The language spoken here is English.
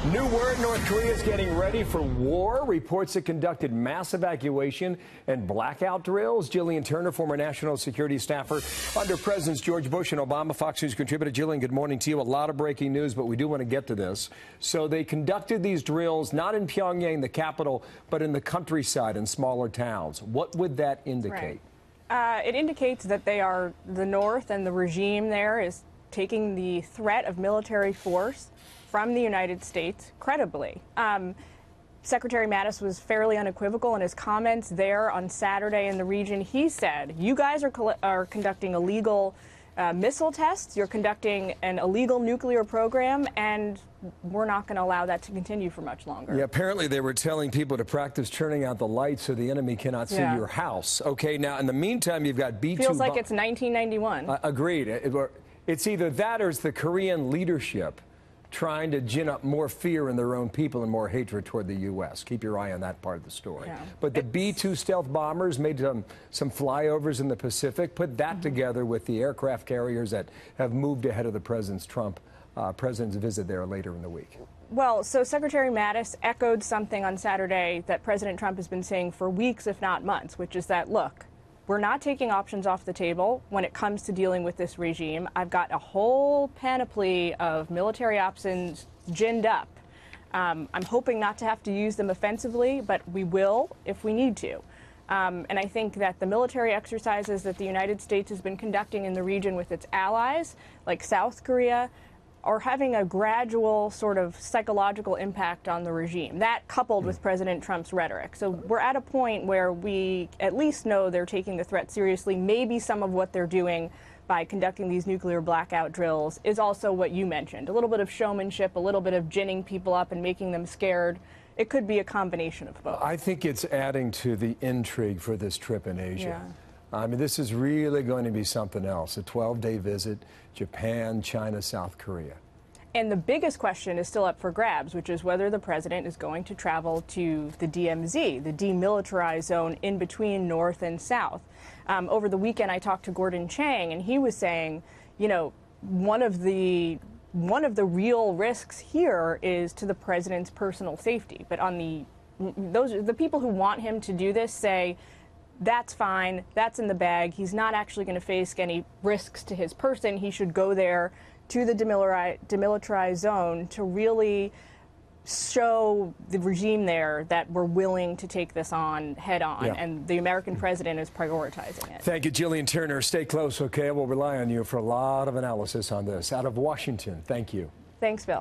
New word, North Korea is getting ready for war. Reports it conducted mass evacuation and blackout drills. Gillian Turner, former national security staffer under Presidents George Bush and Obama, Fox News contributor. Gillian, good morning to you. A lot of breaking news, but we do want to get to this. So they conducted these drills not in Pyongyang, the capital, but in the countryside in smaller towns. What would that indicate? Right. It indicates that they are, the North and the regime there is taking the threat of military force from the United States credibly. Secretary Mattis was fairly unequivocal in his comments there on Saturday in the region. He said, you guys are conducting illegal missile tests, you're conducting an illegal nuclear program, and we're not going to allow that to continue for much longer. Yeah, apparently they were telling people to practice turning out the lights so the enemy cannot see your house. Okay, now in the meantime, you've got B-2... Feels like it's 1991. Agreed. It's either that or it's the Korean leadership trying to gin up more fear in their own people and more hatred toward the U.S. Keep your eye on that part of the story. Yeah. But the B-2 stealth bombers made some flyovers in the Pacific. Put that together with the aircraft carriers that have moved ahead of the president's visit there later in the week. Well, so Secretary Mattis echoed something on Saturday that President Trump has been saying for weeks, if not months, which is that, look, we're not taking options off the table when it comes to dealing with this regime. I've got a whole panoply of military options ginned up. I'm hoping not to have to use them offensively, but we will if we need to. And I think that the military exercises that the United States has been conducting in the region with its allies, like South Korea, are having a gradual sort of psychological impact on the regime. That coupled with President Trump's rhetoric. So we're at a point where we at least know they're taking the threat seriously. Maybe some of what they're doing by conducting these nuclear blackout drills is also what you mentioned. A little bit of showmanship, a little bit of ginning people up and making them scared. It could be a combination of both. I think it's adding to the intrigue for this trip in Asia. Yeah. I mean, this is really going to be something else. A 12-day visit, Japan, China, South Korea. And the biggest question is still up for grabs, which is whether the president is going to travel to the DMZ, the demilitarized zone in between North and South. Over the weekend, I talked to Gordon Chang, and he was saying, you know, one of the real risks here is to the president's personal safety. But on the people who want him to do this say, that's fine, that's in the bag. He's not actually going to face any risks to his person. He should go there to the demilitarized zone to really show the regime there that we're willing to take this on head on, and the American president is prioritizing it. Thank you, Gillian Turner. Stay close, okay? We'll rely on you for a lot of analysis on this. Out of Washington, thank you. Thanks, Bill.